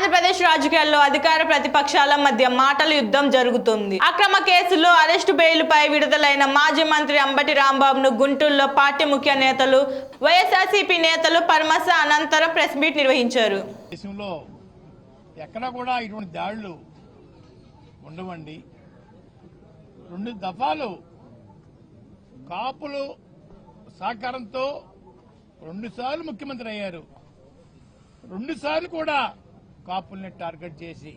ఆంధ్రప్రదేశ్ రాజకీయాల్లో అధికార ప్రతిపక్షాల మధ్య మాటల యుద్ధం జరుగుతుంది. అక్రమ కేసులో అరెస్టు బెయిల్పై విడుదలైన మాజీ మంత్రి అంబటి రాంబాబును గుంటూరులో పార్టీ ముఖ్య నేతలు, వైఎస్ఆర్సీపీ నేతలు పరామర్శ అనంతరం ప్రెస్ మీట్ నిర్వహించారు. దేశంలో ఎక్కడా కూడా ఇటువంటి దాడులు ఉండవండి. 2 దఫాలు కాపులు సహకారంతో 2 సార్లు ముఖ్యమంత్రి అయ్యారు. 2 సార్లు కూడా కాపుల్ని టార్గెట్ చేసి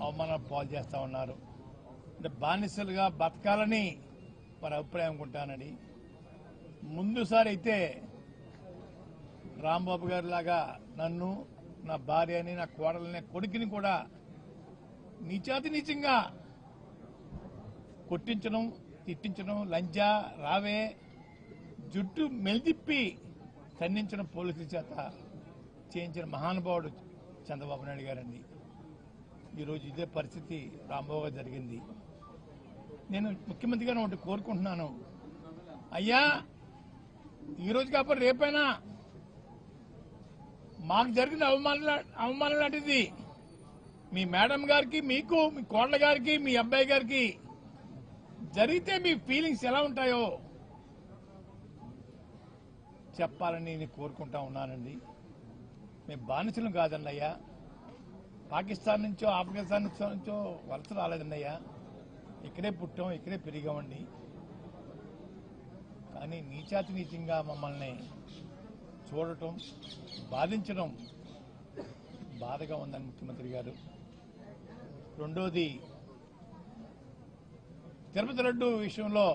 అవమానం పాలు చేస్తా ఉన్నారు. అంటే బానిసలుగా బతకాలని వారి అభిప్రాయం అనుకుంటానని. ముందుసారి అయితే రాంబాబు గారి లాగా నన్ను, నా భార్యని, నా కోడలని, కొడుకుని కూడా నీచాతి నీచంగా కొట్టించడం, తిట్టించడం, లంజా రావే, జుట్టు మెలిదిప్పి ఖండించడం పోలీసుల చేత చేయించిన మహానుభావుడు చంద్రబాబు నాయుడు గారండి. ఈరోజు ఇదే పరిస్థితి రాంబాబు గారు జరిగింది. నేను ముఖ్యమంత్రి గారిని ఒకటి కోరుకుంటున్నాను, అయ్యా ఈరోజు కాకపోతే రేపైనా మాకు జరిగిన అవమానం లాంటిది మీ మేడం గారికి, మీకు, మీ కోడల గారికి, మీ అబ్బాయి గారికి జరిగితే మీ ఫీలింగ్స్ ఎలా ఉంటాయో చెప్పాలని నేను కోరుకుంటా ఉన్నానండి. మేము బానిసలం కాదండి అయ్యా. పాకిస్తాన్ నుంచో, ఆఫ్ఘనిస్తాన్ నుంచో వలస రాలేదండి అయ్యా. ఇక్కడే పుట్టాం, ఇక్కడే పెరిగామండి. కానీ నీచాతి నీచంగా మమ్మల్ని చూడటం, బాధించడం బాధగా ఉందని ముఖ్యమంత్రి గారు. రెండోది, తిరుపతి లడ్డు విషయంలో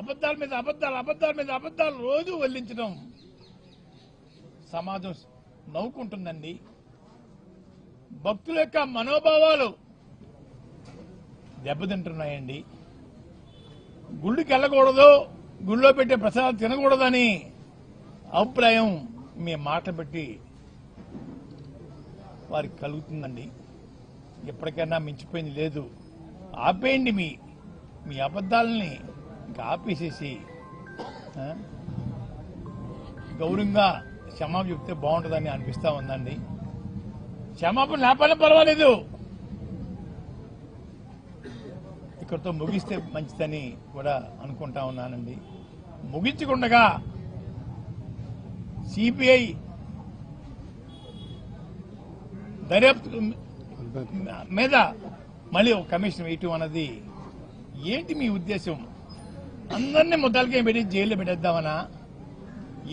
అబద్దాల మీద అబద్దాలు రోజు వల్లించడం సమాజం నవ్వుకుంటుందండి. భక్తుల యొక్క మనోభావాలు దెబ్బతింటున్నాయండి. గుళ్ళకి వెళ్ళకూడదు, గుళ్ళో పెట్టే ప్రసాదం తినకూడదని అభిప్రాయం మీ మాట బట్టి వారికి కలుగుతుందండి. ఎప్పటికైనా మించిపోయింది లేదు. ఆపేయండి మీ అబద్దాలని, ఇంకా ఆపేసేసి గౌరవంగా క్షమాపణ చెప్తే బాగుంటుందని అనిపిస్తా ఉందండి. క్షమాపణ లేకపోయినా పర్వాలేదు, ఇక్కడితో ముగిస్తే మంచిదని కూడా అనుకుంటా ఉన్నానండి. ముగించకుండా సిబిఐ దర్యాప్తు మీద మళ్ళీ ఒక కమిషన్ వేయటం అన్నది ఏంటి మీ ఉద్దేశం? అందరినీ ముద్దాలకే పెట్టి జైల్లో పెట్టేద్దామనా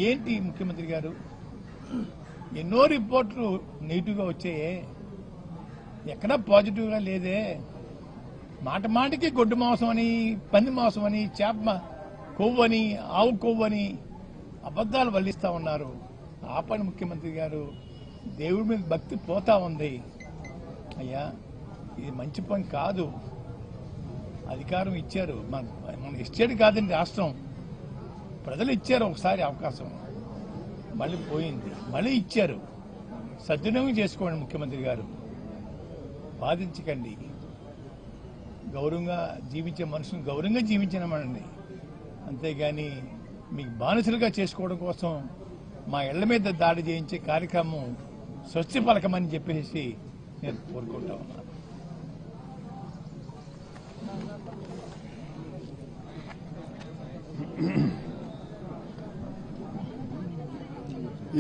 ఏంటి ముఖ్యమంత్రి గారు? ఎన్నో రిపోర్ట్లు నెగిటివ్గా వచ్చాయే, ఎక్కడా పాజిటివ్గా లేదే. మాటికి గొడ్డు మాంసం అని, పంది మాంసం అని, చేప కొవ్వని, ఆవు కొవ్వని అబద్దాలు వల్లిస్తా ఉన్నారు. ఆపని ముఖ్యమంత్రి గారు. దేవుడి మీద భక్తి పోతా ఉంది అయ్యా. ఇది మంచి పని కాదు. అధికారం ఇచ్చారు, మన ఇచ్చేది కాదండి రాష్ట్రం, ప్రజలు ఇచ్చారు ఒకసారి అవకాశం, మళ్ళీ పోయింది, మళ్ళీ ఇచ్చారు. సద్వినియోగం చేసుకోండి ముఖ్యమంత్రి గారు, బాధించకండి. గౌరవంగా జీవించే మనుషులను గౌరవంగా జీవించినామండి, అంతేగాని మీకు బానిసలుగా చేసుకోవడం కోసం మా ఇళ్ల మీద దాడి చేయించే కార్యక్రమం స్వస్తి పలకమని చెప్పేసి నేను కోరుకుంటా ఉన్నాను.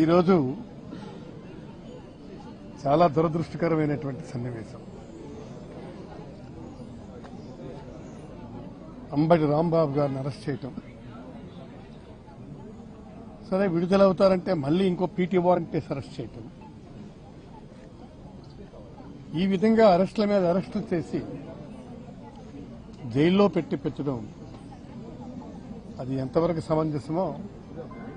ఈరోజు చాలా దురదృష్టకరమైనటువంటి సన్నివేశం. అంబటి రాంబాబు గారిని అరెస్ట్ చేయటం, సరే విడుదలవుతారంటే మళ్ళీ ఇంకో పీటీ వారెంట్ వేసి అరెస్ట్ చేయటం, ఈ విధంగా అరెస్టుల మీద అరెస్టులు చేసి జైల్లో పెట్టడం అది ఎంతవరకు సమంజసమో